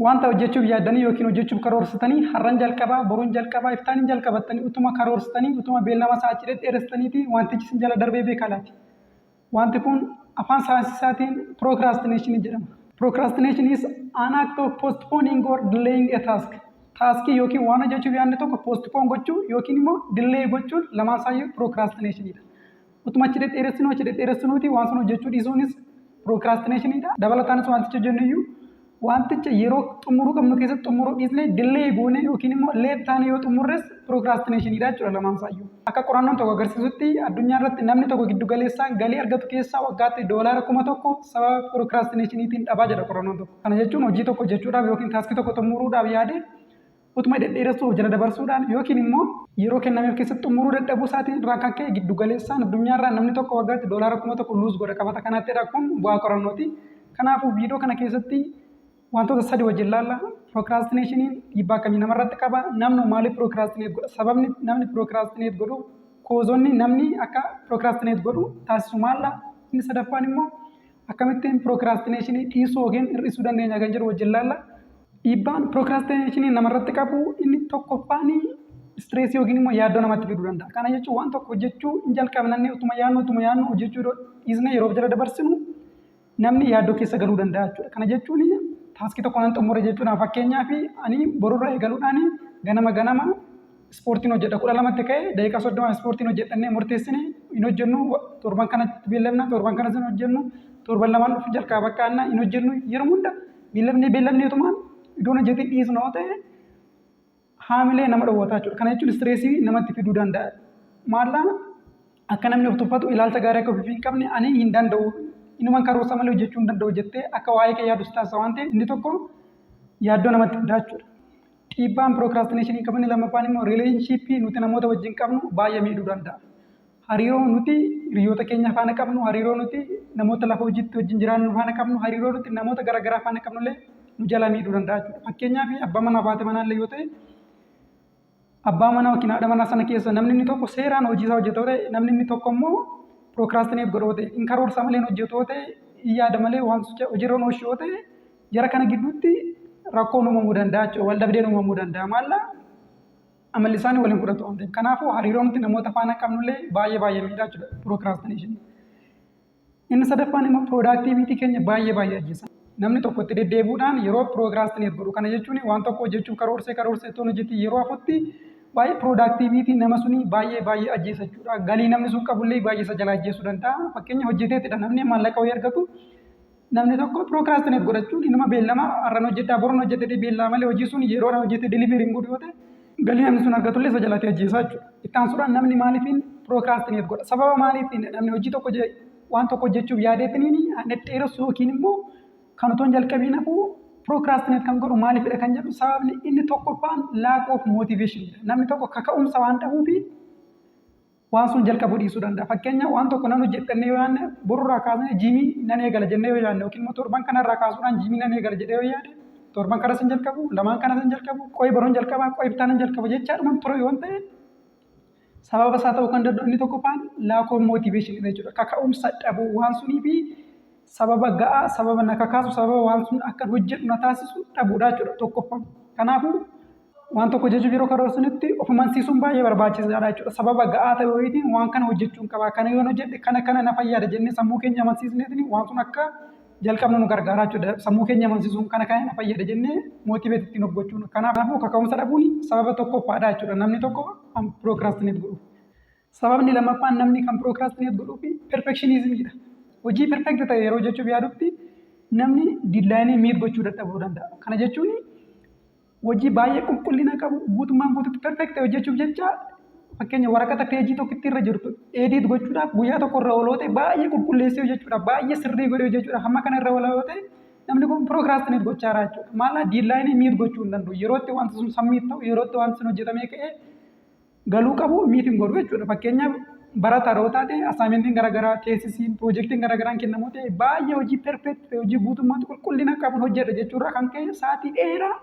wanta hojjechuuf yaaddanii yookiin hojjechuuf karoorsitanii har'an jalqabaa, boruun jalqabaa, iftaaniin jalqabattanii utuma karoorsitanii utuma beellama isaa achi dhedheeressitaniiti wantichi isin jala darbee beekalaati. Wanti kun afaan saayinsisaatiin procrastination jedhama. Procrastination is an act of postponing or delaying a task. Taaskii yookiin waan hojjechuuf yaadne tokko postpone gochuu yookiin immoo delay gochuun lamaan isaayyuu procrastinationidha. Utuma achi dhedheeressinuuti waan sun hojjechuu dhiisuunis procrastinationidha. Dabalataanis wanticha hojjennu iyyuu wanticha yeroo xumuruu qabnu keessatti xumuruu dhiisnee delay goone yookiin immoo leet taane yoo xumurres procrastinationidha jechuudha lamaan isaayyuu. Akka qorannoon tokko agarsiisutti addunyaa irratti namni tokko giddu galeessaan galii argatu keessaa waggaatti $1,100 sababa procrastinationiitiin dhabaa jedha qorannoon tokko. Kana jechuun hojii tokko hojjechuudhaaf yookiin taaskii tokko xumuruudhaaf yaade utuma dhedheeressuuf jala dabarsuudhaan yookiin immoo yeroo kennameef keessatti xumuruu dadhabuu isaatiin irraa kan ka'e giddu galeessaan addunyaa irraa namni tokko waggaatti $1,100 luus godha qabata. Kanattidha kun bu'aa qorannooti. Kanaafuu viidiyoo kana keessatti wantoota sadii wajjin ilaalla. Procrastinationiin dhiibbaa akkamii namarratti qaba? Namni maaliif procrastinate godha? Sababni namni procrastinate godhu, koozonni namni akka procrastinate godhu taasisu maalla? Inni sadaffaan immoo akkamittiin procrastinationii dhiisuu yookiin hir'isuu dandeenya kan jedhu wajjin ilaalla. Dhiibbaan procrastinationii namarratti qabu inni tokkoffaan stressii yookiin immoo yaaddoo namatti fiduu danda'a. Kana jechuun waan tokko hojjechuu hin jalqabnee utuma yaadnu hojjechuu dhiisnee yeroo jala dabarsinu namni yaaddoo keessa galuu danda'a jechuudha. Kana jechuun taaskii tokko nan xumure jechuudhaan fakkeenyaaf ani borurraa eegaluudhaan ganama ispoortiin hojjedha 12tti ka'ee daqiiqaa 30 ispoortiin hojjedhannee murteessine hin hojjennu torban kanatti beellamna torban kanas hin hojjennu torban lamaan dhufu jalqaba bakkaannaa hin hojjennu yeroo hunda beellamnee tumaan iddoon hojjetee dhiisnoo ta'e haamilee nama dhowwataa jechuudha. Kana jechuun stressii namatti fiduu danda'a. Maallaa akka namni of tuffatu ilaalcha gaarii akka ofii hin qabne ani hin danda'u. Inumaan karoorsa malee hojjechuu hin danda'u jettee akka waa'ee kee yaadus taasisa waan ta'eef inni tokko yaaddoo namatti fidaa jechuudha. Dhiibbaan procrastinationii qaban lammaffaan immoo rileeshnshiippii nuti namoota wajjin qabnu baay'ee miidhuu danda'a. Hariiroo nuti hiriyoota keenya faana qabnu, hariiroo nuti namoota lafa hojiitti wajjin jiraannu faana qabnu, hariiroo nuti namoota garaagaraa faana qabnullee nu jala miidhuu danda'a jechuudha. Fakkeenyaaf abbaa manaa fi haati manaallee yoo ta'e abbaa manaa yookiin haadha manaa sana keessa namni inni tokko seeraan hojii isaa hojjetoo ta'e namni inni tokko immoo procrastinate godhoo ta'e hin karoorsa malee hojjetoo ta'e hin yaada malee waan hojiirra oolchuu ta'e jara kana gidduutti rakkoon uumamuu danda'a jechuudha. Wal dhabdeen uumamuu danda'a maalla amalli isaanii waliin fudhatu waan ta'eef. Kanaafuu hariiroo nuti namoota faana qabnullee baay'ee miidhaa jechuudha procrastination. Inni sadaffaan immoo productivity keenya baay'ee ajjeesa. Namni tokko itti deddeebi'uudhaan yeroo procrastinate godhu kana jechuun waan tokko hojjechuuf karoorsee toon hojjetii yeroo hafutti baay'ee productivity nama suni baay'ee ajjeesa jechuudha. Galii namni sun qabullee baay'ee isa jala ajjeesuu danda'a. Fakkeenya hojjeteetidha namni maallaqa wayii argatu namni tokko procrastinate godhachuun inuma beellama har'an hojjedhaa boruun hojjetee beellama malee hojii sun yeroodhaan hojjetee delivery godhu yoo ta'e galii namni sun argatullee isa jalatti ajjeesaa jechuudha. Itti aansuudhaan namni maaliifin procrastinate godha? Sababa maaliifin namni hojii tokko waan tokko hojjechuuf yaadeetiniin dhedheeressu yookiin immoo kan utuu hin jalqabiin hafuu procrastinate kan godhu maaliifidha kan jedhu sababni inni tokkoffaan lack of motivation. Namni tokko kaka'umsa waan dhabuufi waan sun jalqabuu dhiisuu danda'a. Fakkeenya waan tokko nan hojjedhannee yoo yaadne borurraa kaasnee jiimii nan eegala jennee yoo yaadne yookiin immoo torban kanarraa kaasuudhaan jiimii nan eegala jedhee yoo yaade torban kanas hin jalqabu lamaan kanas hin jalqabu qo'i boruun jalqabaa qo'i bitaan hin jalqabu jechaadhuma ture yoo ta'e sababa isaa ta'uu kan danda'u inni tokkoffaan lack of motivation jechuudha. Kaka'umsa dhabuu waan sunii fi sababa ga'aa sababa na kakaasu sababa waan sun akka hojjedhu na taasisu dhabuudha jechuudha tokkoffaan. Kanaafuu waan tokko jechuuf yeroo karoorsinitti of amansiisuun baay'ee barbaachisaadha jechuudha. Sababa ga'aa ta'e wayiitiin waan kana hojjechuun qaba. Kana yoo hojjedhe kana na fayyada jennee sammuu keenya amansiisneetiin waan sun akka jalqabnu nu gargaara jechuudha. Sammuu keenya amansiisuun kana na fayyada jennee mootiveet ittiin of gochuun. Kanaafuu kaka'umsa dhabuun sababa tokkoffaadha jechuudha. Namni tokko kan procrastinate godhu. Sababni lammaffaan namni kan procrastinate godhuu fi perfectionismidha. Hojii perfect ta'e yeroo hojjechuuf yaadutti namni deadline miit gochuu dadhabuu danda'a. Kana jechuun hojii baay'ee qulqullina qabu guutummaan guututti perfect hojjechuuf jecha fakkeenya waraqata peejii tokkotti irra jirtu edit gochuudhaaf guyyaa tokko irra ooloo ta'e baay'ee qulqulleessee hojjechuudhaaf baay'ee sirrii godhee hojjechuudhaaf hamma kana irra ooloo ta'e namni kun procrastinate gochaa jira jechuudha. Maala deadline miit gochuu hin danda'u. Yerootti wanti sun submit ta'u yerootti wanti sun hojjetamee ka'ee galuu qabu miitiin godhu jechuudha. Fakkeenyaaf barata yeroo taate assignmentiin garaagaraa teessisiin piroojeektiin garaagaraan kennamu ta'e baay'ee hojii perfect hojii guutummaatti qulqullina qabu hojjedha jechuudha kan ka'e sa'aatii dheeraa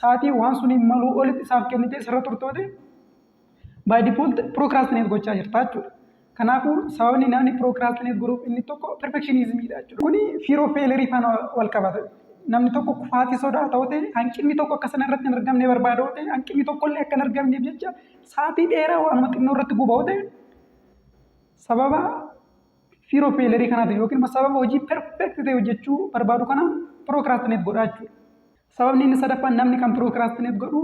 sa'aatii waan suniin maluu olitti isaaf kennite sirra turtoote by default procrastinate gochaa jirta jechuudha. Kanaafuu sababni namni procrastinate godhuuf inni tokko perfectionismidha jechuudha. Kuni fear of failure faana wal qabata. namni tokko kufaatii sodaata ta'u ta'e hanqinni tokko akka sana irratti hin argamne barbaada ta'e hanqinni tokkollee akka hin argamneef jecha sa'aatii dheeraa waanuma xinnoo irratti guba'u ta'e sababa fear of failure kanaati yookiin sababa hojii perfect ta'e hojjechuu barbaadu kanaan procrastinate godhaa jechuudha. Sababni inni sadaffaan namni kan procrastinate godhu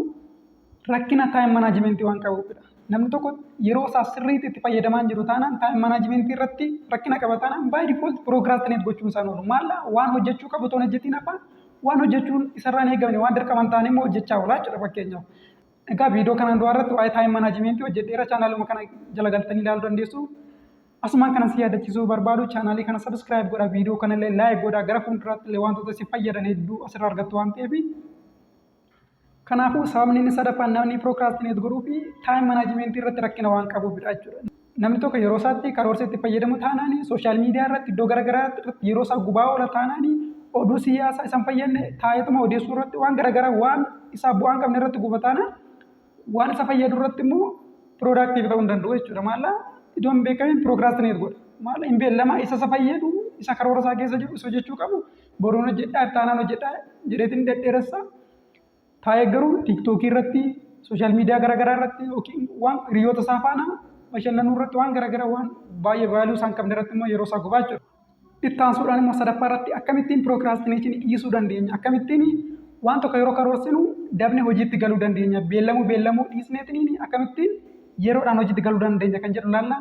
rakkina time management waan qabuufidha. Namni tokko yeroo isaa sirriitti itti fayyadamaa jiru taanaan time management irratti rakkina qaba taanaan by default procrastinate gochuun isaan oolu. Maalla waan hojjechuu qabu toon hojjetiin hafaa waan hojjechuun isarraan eegamne waan dirqaman ta'an immoo hojjechaa oolaa jechuudha fakkeenyaaf. Egaa viidiyoo kanaan dura irratti waa'ee time management hojjedheera chaanaaluma kana jala galtanii ilaaluu dandeessu. Asumaan kanas si yaadachiisuu barbaadu chaanaalii kana subscribe godhaa viidiyoo kanallee like godhaa gara fuulduraatti illee wantoota si fayyadan hedduu asirraa argattu waan ta'eef. Kanaafuu sababni inni sadaffaan namni procrastinate godhuu fi time management irratti rakkina waan qabuufidha jechuudha. Namni tokko yeroo isaatti karoorsa itti fayyadamu taanaani sooshaal miidiyaa irratti iddoo garaagaraa irratti yeroo isaa gubaa oola taanaani oduu siyaasaa isaan fayyadne taa'eetuma odeessuu irratti waan garaagaraa waan isaa bu'aan qabne irratti gubataana waan isa fayyadu irratti immoo productive ta'uu hin danda'u jechuudha. Maalla iddoon beekamiin procrastinate godha. Maalla hin beellama isa fayyadu isa karoora isaa keessa jiru isa hojjechuu qabu boruun hojjedhaa taanaan hojjedhaa jedheetiin dhedheeressa. Taa'ee garuu tiiktookii irratti sooshaal miidiyaa garaagaraa irratti yookiin waan hiriyoota isaa faana bashannanuu irratti waan garaagaraa waan baay'ee vaaluu isaan qabne irratti immoo yeroo isaa gubaa jechuudha. Itti aansuudhaan immoo sadaffaa irratti akkamittiin procrastination dhiisuu dandeenya akkamittiin waan tokko yeroo karoorsinu dabne hojiitti galuu dandeenya beellamuu dhiisneetiin akkamittiin yeroodhaan hojiitti galuu dandeenya kan jedhu laalla.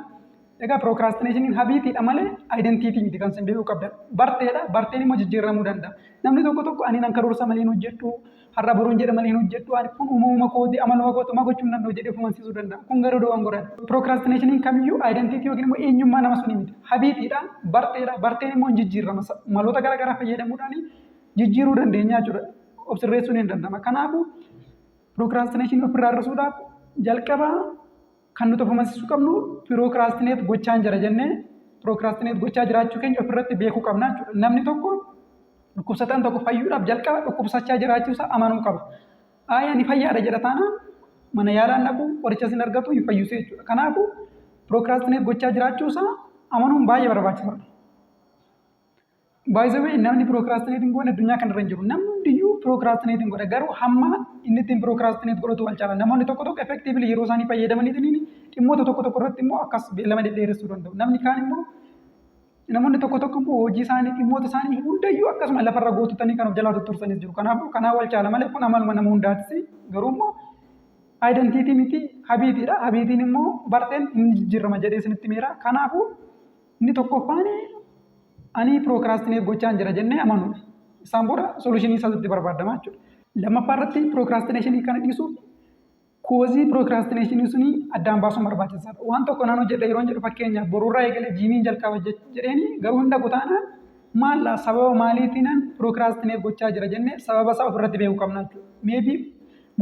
Egaa procrastination habiitiidha malee identity miti kan isin beekuu qabdan barteedha barteen immoo jijjiiramuu danda'a. Namni tokko ani nan karoorsa malee hin hojjedhu har'a boruun jedha malee hin hojjedhu ani kun uumama kooti amaluma kooti ma gochuu hin danda'u jedhee fumansisuu danda'a. Kun garuu do'an godhan. Procrastination kamiyyuu identity yookiin immoo eenyummaa nama sunii miti. Habiitiidha barteen immoo hin jijjiirama maloota garaagaraa fayyadamuudhaan jijjiiruu dandeenya jechuudha. Obsirreessuun hin danda'ama. Kanaafuu procrastination ofirraa hir'isuudhaaf jalqaba kan nuti fumansisuu qabnu procrastinate gochaan jira jennee procrastinate gochaa jiraachuu keenya ofirratti beekuu qabna jechuudha. Namni tokko dhukkubsataan tokko fayyuudhaaf jalqaba dhukkubsachaa jiraachuusaa amanuu qaba. Ni fayyaadha jedha taanaan mana yaalaan dhaqu qoricha sin argatu hin fayyusu jechuudha. Kanaafuu procrastinate gochaa jiraachuusaa amanuun baay'ee barbaachisaadha. By the way namni procrastinate hin goone addunyaa kanarra hin jiru. Namni hundiyyuu procrastinate hin godha garuu hamma inni ittiin procrastinate godhatu wal caala. Namoonni tokko effectively yeroo isaanii fayyadamaniitiin dhimmoota tokko irratti immoo akkas beellama dhedheeressuu danda'u. Namni kaan immoo namoonni tokko immoo hojii isaanii dhimmoota isaanii hundayyuu akkasuma lafarra gootutanii kan of jalaa tuttursanis jiru. Kanaafuu kanaa wal caala malee kun amaluma nama hundaatis garuu immoo identity miti habiitiidha. Habiitiin immoo barteen inni jijjiirama jedhee isinitti miira. Kanaafuu inni tokkoffaan ani procrastinate gochaan jira jennee amanuudha. Isaan booda solutionii isaatti barbaadamaa jechuudha. Lammaffaa irratti procrastination kana dhiisuuf koozii procrastination suni addaan baasuun barbaachisaadha. Waan tokko naannoo jedha yeroo jedhu fakkeenyaaf boruurraa eegalee jiimiin jalqaba jedheeni garuu hunda kutaanaan maalla sababa maaliitiinan procrastinate gochaa jira jennee sababa isaa ofirratti beekuu qabna jechuudha. Maybe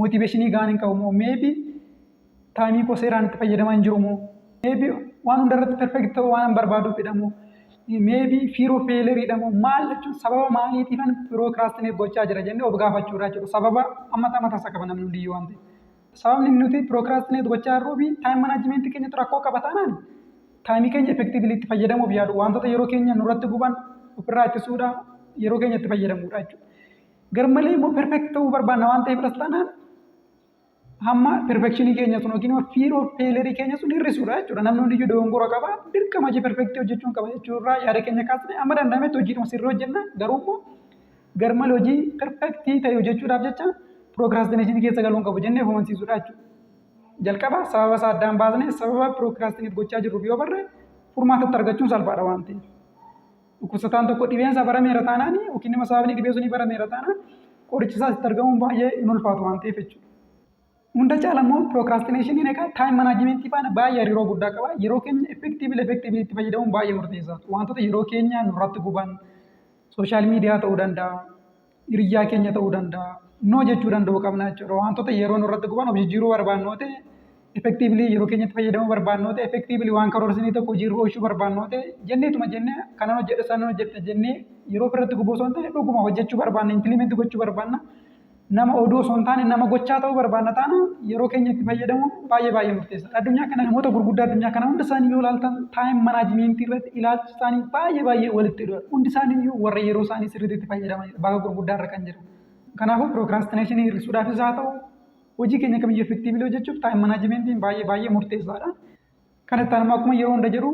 motivationii gahaan hin qabu moo maybe taayimii koo seeraan itti fayyadamaa hin jiru moo maybe waan hundarratti perfect ta'uu waan barbaaduufidha moo maybe fear of failure dha moo maal jechuun sababa maaliitiifan procrastinate gochaa jira jennee of gaafachuudha jechuudha. Sababa mataa isaa qaba namni hundiyyuu waan ta'eef. Sababni nuti procrastinate gochaa jirruu fi time management keenyatti rakkoo qaba taanaan taayimii keenya effectively itti fayyadamuuf yaadu wantoota yeroo keenya nurratti guban ofirraa ittisuudha yeroo keenya itti fayyadamuudha jechuudha. Garmalee immoo perfect ta'uu barbaanna waan ta'eef taanaan hamma perfectionii keenya sun yookiin fear of failure keenya sun hir'isuudha jechuudha. Namni hundiyyuu dogongora qaba dirqama hojii perfect hojjechuun qaba jechuudha. Yaada keenya kaasnee amma danda'ametti hojiidhuma sirrii hojjenna garuu immoo garmalee hojii perfect ta'e hojjechuudhaaf jecha procrastination keessa galuun qabu jennee fumansiisuudha jechuudha. Jalqaba sababa isaa addaan baasnee sababa procrastinate gochaa jirruuf yoo barre furmaatatti argachuun salphaadha waan ta'eef. Dhukkubsataan tokko dhibeensa barameera taanaan yookiin immoo sababni dhibee sunii barameera taanaan qorichi isaas itti argamuun baay'ee hin ulfaatu waan ta'eef jechuudha. Hunda caala immoo procrastination egaa time management faana baay'ee hariiroo guddaa qaba. Yeroo keenya effectively itti fayyadamuun baay'ee murteessaadha. Wantoota yeroo keenya nurratti guban sooshaal miidiyaa ta'uu danda'a, hiriyyaa keenya ta'uu danda'a, noo jechuu danda'uu qabna jechuudha. Wantoota yeroo nurratti guban of jijjiiruu barbaannoo ta'e effectively yeroo keenyatti fayyadamuu barbaannoo ta'e effectively waan karoorsinii tokko hojiirra oolchuu barbaannoo ta'e jenneetuma jennee kanan hojjedha sanan hojjedha jennee yeroo ofirratti gubuu osoo hin ta'e dhuguma hojjechuu barbaanna implement gochuu barbaanna. nama oduu osoo hin taane nama gochaa ta'uu barbaadna taana yeroo keenya itti fayyadamuun baay'ee murteessaadha. Addunyaa kana namoota gurguddaa addunyaa kana hunda isaanii yoo ilaaltan taayim manaajimentii irratti ilaalchi isaanii baay'ee walitti hidhuudha. Hundi isaanii iyyuu warra yeroo isaanii sirriitti itti fayyadamanidha. Bakka gurguddaa irra kan jiru. Kanaafuu pirookirastineeshinii hir'isuudhaafis haa ta'u hojii keenya kamiyyuu effektiivii hojjechuuf taayim manaajimentiin baay'ee murteessaadha. Kanatti aanuma akkuma yeroo hunda jedhu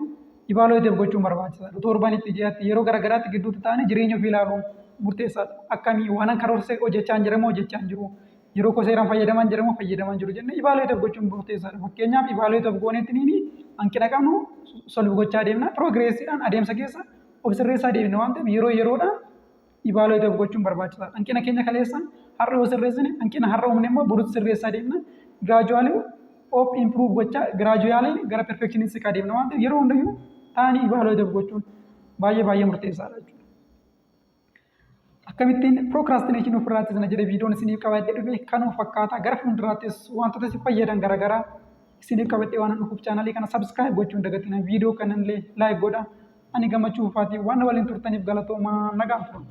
ibaalooteef gochuun barbaachisaadha. Torbanitti ji'aatti yeroo garaagaraatti gidduutti ta'anii jireenya ofii ilaaluun murteessaadha. Akkamii waan karoorsee hojjechaa hin jiru yeroo koo seeraan fayyadamaa jiru jennee ibaalooteef gochuun murteessaadha. Fakkeenyaaf ibaalooteef goonetti hanqina qabnu solvi gochaa deemna. Piroogiresiidhaan adeemsa keessa of sirreessaa deemna waan ta'eef yeroodhaan ibaalooteef gochuun barbaachisaadha. Hanqina keenya kaleessa har'a yoo sirreessine hanqina har'a uumne immoo borutti sirreessaa deemna. Giraajuwaalii of improve gochaa giraajuwaalii gara perfectionistii deemna waan ta'eef yeroo hundayyuu taa'anii ibaalooteef gochuun baay'ee murteessaadha jechuudha. Akkamittiin pirookirastineeshinii ofirraa ittisna jedhee viidiyoon isiniif qabadhee dhufe kanuma fakkaata. Gara fuulduraattis wantoota isin fayyadan garaagaraa isiniif qabadhee waan dhufuuf chaanalii kana sabskiraayib gochuun dagatina. Viidiyoo kanallee laayik godha. Ani gammachuu ufaatii waan waliin turtaniif galatoomaa nagaan tura.